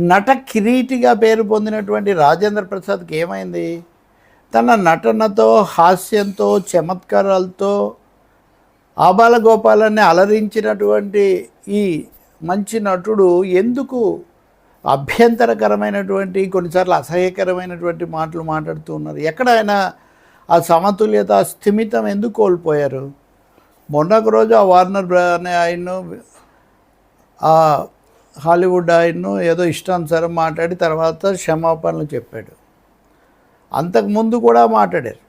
నట కిరీటిగా పేరు పొందినటువంటి రాజేంద్ర ప్రసాద్కి ఏమైంది? తన నటనతో, హాస్యంతో, చమత్కారాలతో ఆబాలగోపాలాన్ని అలరించినటువంటి ఈ మంచి నటుడు ఎందుకు అభ్యంతరకరమైనటువంటి, కొన్నిసార్లు అసహ్యకరమైనటువంటి మాటలు మాట్లాడుతూ ఉన్నారు? ఎక్కడ ఆయన ఆ సమతుల్యత, ఆ స్థిమితం ఎందుకు కోల్పోయారు? మొన్నొక రోజు ఆ వార్నర్ అనే ఆయన్ను, ఆ హాలీవుడ్ ఆయన్ను ఏదో ఇష్టానుసారం మాట్లాడి తర్వాత క్షమాపణలు చెప్పాడు. అంతకుముందు కూడా మాట్లాడారు.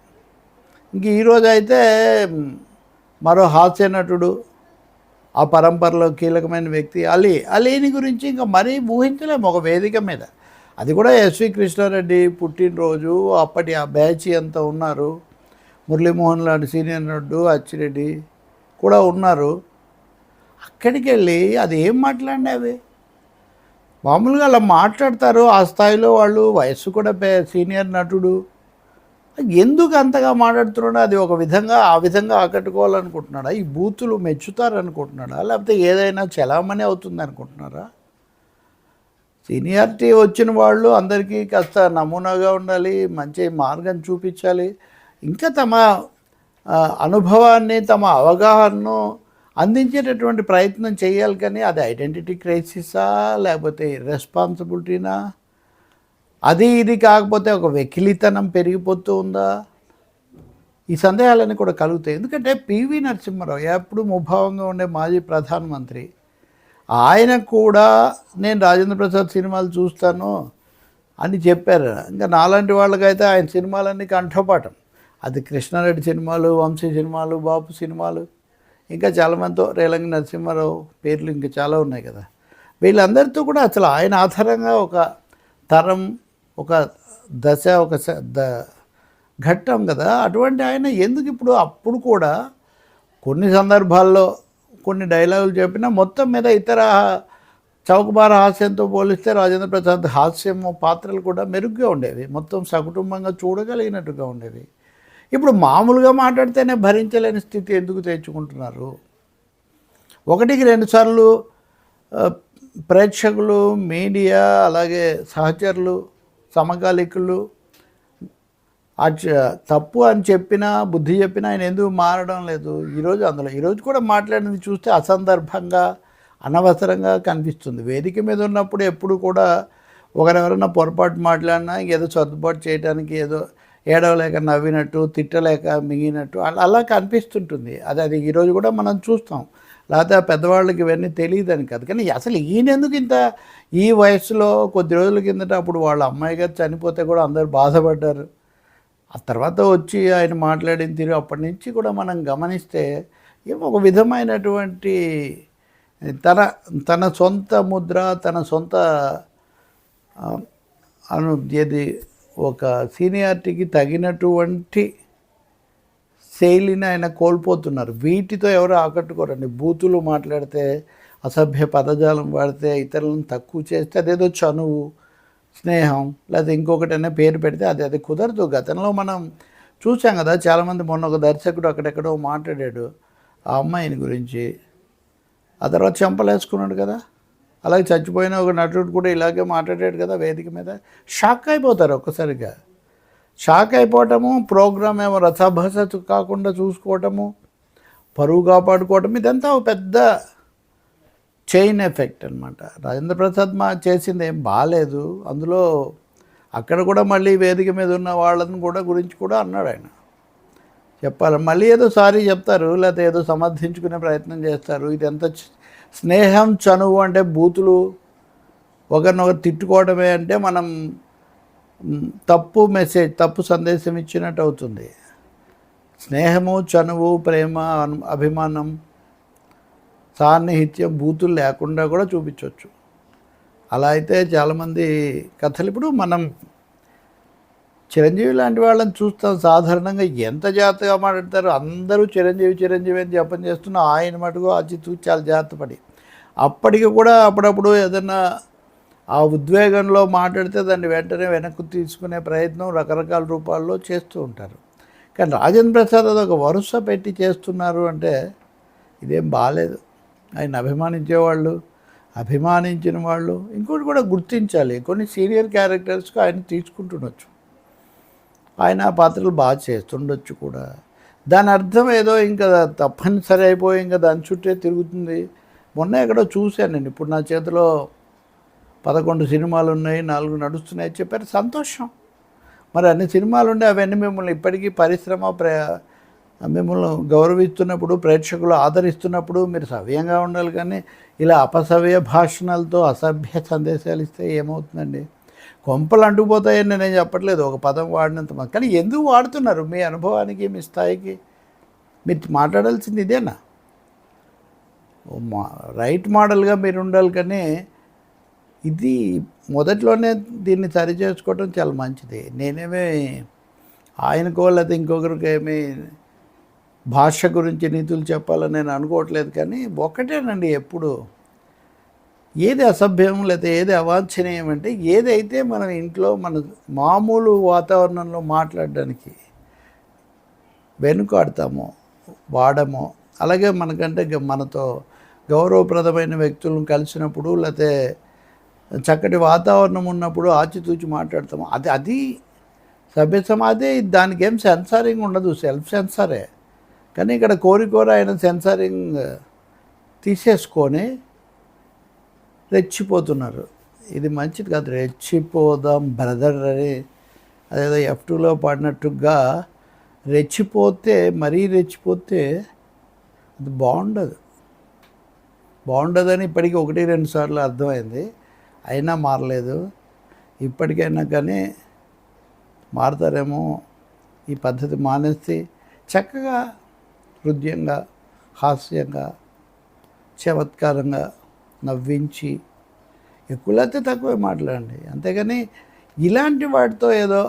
ఇంక ఈరోజు అయితే మరో హాస్య నటుడు, ఆ పరంపరలో కీలకమైన వ్యక్తి అలీని గురించి ఇంకా మరీ ఊహించలేము ఒక వేదిక మీద. అది కూడా ఎస్వి కృష్ణారెడ్డి పుట్టినరోజు, అప్పటి ఆ బ్యాచ్ అంతా ఉన్నారు. మురళీమోహన్ లాంటి సీనియర్ నటుడు, అచ్చిరెడ్డి కూడా ఉన్నారు. అక్కడికి వెళ్ళి అది ఏం మాట్లాడినా అవి మామూలుగా అలా మాట్లాడతారు. ఆ స్థాయిలో వాళ్ళు, వయస్సు కూడా సీనియర్ నటుడు, ఎందుకు అంతగా మాట్లాడుతున్నాడో అది ఒక విధంగా, ఆ విధంగా ఆకట్టుకోవాలనుకుంటున్నాడా? ఈ బూతులు మెచ్చుతారనుకుంటున్నాడా? లేకపోతే ఏదైనా చలామణి అవుతుంది అనుకుంటున్నారా? సీనియారిటీ వచ్చిన వాళ్ళు అందరికీ కాస్త నమూనాగా ఉండాలి, మంచి మార్గం చూపించాలి, ఇంకా తమ అనుభవాన్ని, తమ అవగాహనను అందించేటటువంటి ప్రయత్నం చేయాలి. కానీ అది ఐడెంటిటీ క్రైసిసా, లేకపోతే రెస్పాన్సిబిలిటీనా? అది ఇది కాకపోతే ఒక వెకిలితనం పెరిగిపోతూ ఉందా? ఈ సందేహాలన్నీ కూడా కలుగుతాయి. ఎందుకంటే పివి నరసింహారావు ఎప్పుడు ముభావంగా ఉండే మాజీ ప్రధానమంత్రి, ఆయన కూడా నేను రాజేంద్ర ప్రసాద్ సినిమాలు చూస్తాను అని చెప్పారు. ఇంకా నాలాంటి వాళ్ళకైతే ఆయన సినిమాలన్నీ కంఠపాఠం. అది కృష్ణారెడ్డి సినిమాలు, వంశీ సినిమాలు, బాపు సినిమాలు, ఇంకా చాలామందితో, రేలంగి నరసింహారావు పేర్లు ఇంకా చాలా ఉన్నాయి కదా. వీళ్ళందరితో కూడా అసలు ఆయన ఆధారంగా ఒక తరం, ఒక దశ, ఒక ఘట్టం కదా. అటువంటి ఆయన ఎందుకు ఇప్పుడు, అప్పుడు కూడా కొన్ని సందర్భాల్లో కొన్ని డైలాగులు చెప్పినా మొత్తం మీద ఇతర చౌకబార హాస్యంతో పోలిస్తే రాజేంద్ర ప్రసాద్ హాస్యం పాత్రలు కూడా మెరుగ్గా ఉండేవి, మొత్తం సకుటుంబంగా చూడగలిగినట్టుగా ఉండేవి. ఇప్పుడు మామూలుగా మాట్లాడితేనే భరించలేని స్థితి ఎందుకు తెచ్చుకుంటున్నారు? ఒకటికి రెండుసార్లు ప్రేక్షకులు, మీడియా, అలాగే సహచరులు, సమకాలికులు తప్పు అని చెప్పినా, బుద్ధి చెప్పినా ఆయన ఎందుకు మారడం లేదు? ఈరోజు కూడా మాట్లాడినది చూస్తే అసందర్భంగా, అనవసరంగా కనిపిస్తుంది. వేదిక మీద ఉన్నప్పుడు ఎప్పుడు కూడా ఒకరెవరైనా పొరపాటు మాట్లాడినా ఏదో సర్దుబాటు చేయడానికి, ఏదో ఏడవలేక నవ్వినట్టు, తిట్టలేక మింగినట్టు అలా కనిపిస్తుంటుంది. అది ఈరోజు కూడా మనం చూస్తాం. లేకపోతే ఆ పెద్దవాళ్ళకి ఇవన్నీ తెలియదని కాదు. కానీ అసలు ఈయనెందుకు ఇంత, ఈ వయసులో కొద్ది రోజుల కిందట అప్పుడు వాళ్ళ అమ్మాయి గారు చనిపోతే కూడా అందరూ బాధపడ్డారు. ఆ తర్వాత వచ్చి ఆయన మాట్లాడిన తీరు అప్పటి నుంచి కూడా మనం గమనిస్తే ఏమో ఒక విధమైనటువంటి తన సొంత ముద్ర, తన సొంత ఏది ఒక సీనియారిటీకి తగినటువంటి శైలిని ఆయన కోల్పోతున్నారు. వీటితో ఎవరు ఆకట్టుకోరండి. బూతులు మాట్లాడితే, అసభ్య పదజాలం వాడితే, ఇతరులను తక్కువ చేస్తే అదేదో చనువు, స్నేహం, లేదా ఇంకొకటైనా పేరు పెడితే అది కుదరదు. గతంలో మనం చూసాం కదా, చాలామంది. మొన్న ఒక దర్శకుడు అక్కడెక్కడో మాట్లాడాడు ఆ అమ్మాయిని గురించి, ఆ తర్వాత చెంపలేసుకున్నాడు కదా. అలాగే చచ్చిపోయిన ఒక నటుడు కూడా ఇలాగే మాట్లాడాడు కదా వేదిక మీద. షాక్ అయిపోతారు ఒక్కసారిగా. షాక్ అయిపోవటము, ప్రోగ్రామ్ ఏమో రసాభాస కాకుండా చూసుకోవటము, పరువు కాపాడుకోవటం, ఇదంతా ఒక పెద్ద చైన్ ఎఫెక్ట్ అనమాట. రాజేంద్ర ప్రసాద్ చేసింది ఏం బాగాలేదు. అందులో అక్కడ కూడా మళ్ళీ వేదిక మీద ఉన్న వాళ్ళని గురించి కూడా అన్నాడు ఆయన. చెప్పాలి, మళ్ళీ ఏదో సారీ చెప్తారు, లేకపోతే ఏదో సమర్థించుకునే ప్రయత్నం చేస్తారు. ఇది ఎంత స్నేహం, చనువు అంటే బూతులు, ఒకరినొకరు తిట్టుకోవడమే అంటే మనం తప్పు మెసేజ్, తప్పు సందేశం ఇచ్చినట్టు అవుతుంది. స్నేహము, చనువు, ప్రేమ, అభిమానం, సాన్నిహిత్యం బూతులు లేకుండా కూడా చూపించవచ్చు. అలా అయితే చాలామంది కథలు. ఇప్పుడు మనం చిరంజీవి లాంటి వాళ్ళని చూస్తాం. సాధారణంగా ఎంత జాగ్రత్తగా మాట్లాడతారు. అందరూ చిరంజీవి అని జపం చేస్తున్న ఆయన మటుకు ఆచితూ చాలా జాగ్రత్త పడి, అప్పటికి కూడా అప్పుడప్పుడు ఏదన్నా ఆ ఉద్వేగంలో మాట్లాడితే దాన్ని వెంటనే వెనక్కు తీసుకునే ప్రయత్నం రకరకాల రూపాల్లో చేస్తూ ఉంటారు. కానీ రాజేంద్ర ప్రసాద్ అదొక వరుస పెట్టి చేస్తున్నారు అంటే ఇదేం బాగాలేదు. ఆయన అభిమానించేవాళ్ళు, అభిమానించిన వాళ్ళు ఇంకోటి కూడా గుర్తించాలి. కొన్ని సీనియర్ క్యారెక్టర్స్కి ఆయన తీసుకుంటుండొచ్చు, ఆయన ఆ పాత్రలు బాగా చేస్తుండొచ్చు కూడా. దాని అర్థం ఏదో ఇంకా తప్పనిసరి అయిపోయి ఇంకా దాని చుట్టే తిరుగుతుంది. మొన్న ఎక్కడో చూశాను నేను. ఇప్పుడు నా చేతిలో 11 సినిమాలు ఉన్నాయి, 4 నడుస్తున్నాయి చెప్పారు. సంతోషం. మరి అన్ని సినిమాలు ఉండే అవన్నీ మిమ్మల్ని ఇప్పటికీ పరిశ్రమ మిమ్మల్ని గౌరవిస్తున్నప్పుడు, ప్రేక్షకులు ఆదరిస్తున్నప్పుడు మీరు సవ్యంగా ఉండాలి. కానీ ఇలా అపసవ్య భాషణలతో అసభ్య సందేశాలు ఇస్తే ఏమవుతుందండి? కొంపలు అంటుకుపోతాయని నేనేం చెప్పట్లేదు, ఒక పదం వాడినంత మంది. కానీ ఎందుకు వాడుతున్నారు? మీ అనుభవానికి, మీ స్థాయికి మీరు మాట్లాడాల్సింది ఇదేనా? రైట్ మోడల్గా మీరు ఉండాలి. కానీ ఇది మొదట్లోనే దీన్ని సరి చేసుకోవడం చాలా మంచిది. నేనేమి ఆయనకో లేకపోతే ఇంకొకరికి ఏమి భాష గురించి నీతులు చెప్పాలని నేను అనుకోవట్లేదు. కానీ ఒకటేనండి, ఎప్పుడు ఏది అసభ్యం లేకపోతే ఏది అవాంఛనీయం అంటే ఏదైతే మనం ఇంట్లో మన మామూలు వాతావరణంలో మాట్లాడడానికి వెనుకాడతామో, వాడమో, అలాగే మనకంటే మనతో గౌరవప్రదమైన వ్యక్తులను కలిసినప్పుడు లేకపోతే చక్కటి వాతావరణం ఉన్నప్పుడు ఆచితూచి మాట్లాడతాము. అది సభ్య సమాధి. దానికి ఏం సెన్సారింగ్ ఉండదు, సెల్ఫ్ సెన్సారే. కానీ ఇక్కడ కోరికోర ఆయన సెన్సారింగ్ తీసేసుకొని రెచ్చిపోతున్నారు. ఇది మంచిది కాదు. రెచ్చిపోదాం బ్రదర్ అని అదేదో F2లో పాడినట్టుగా రెచ్చిపోతే, మరీ రెచ్చిపోతే అది బాగుండదని ఇప్పటికీ 1-2 సార్లు అర్థమైంది. అయినా మారలేదు. ఇప్పటికైనా కానీ మారతారేమో. ఈ పద్ధతి మానేసి చక్కగా, హృదయంగా, హాస్యంగా, చమత్కారంగా నవ్వించి, ఎక్కువైతే తక్కువే మాట్లాడండి. అంతేగాని ఇలాంటి వాటితో ఏదో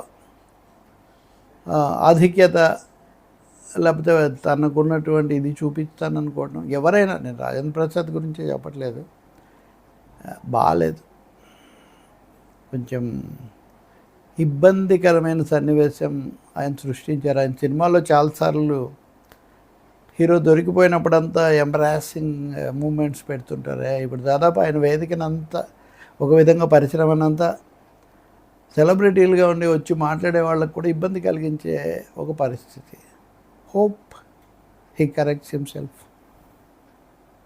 ఆధిక్యత లేకపోతే తనకున్నటువంటి ఇది చూపిస్తాననుకోవడం, ఎవరైనా, నేను రాజేంద్ర ప్రసాద్ గురించే చెప్పట్లేదు, బాగాలేదు. కొంచెం ఇబ్బందికరమైన సన్నివేశం ఆయన సృష్టించారు. ఆయన సినిమాలో చాలాసార్లు హీరో దొరికిపోయినప్పుడంతా ఎంబ్రాసింగ్ మూమెంట్స్ పెడుతుంటారు. ఇప్పుడు దాదాపు ఆయన వేదికనంతా, ఒక విధంగా పరిశ్రమనంతా సెలబ్రిటీలుగా ఉండి వచ్చి మాట్లాడే వాళ్ళకు కూడా ఇబ్బంది కలిగించే ఒక పరిస్థితి. Hope he corrects himself.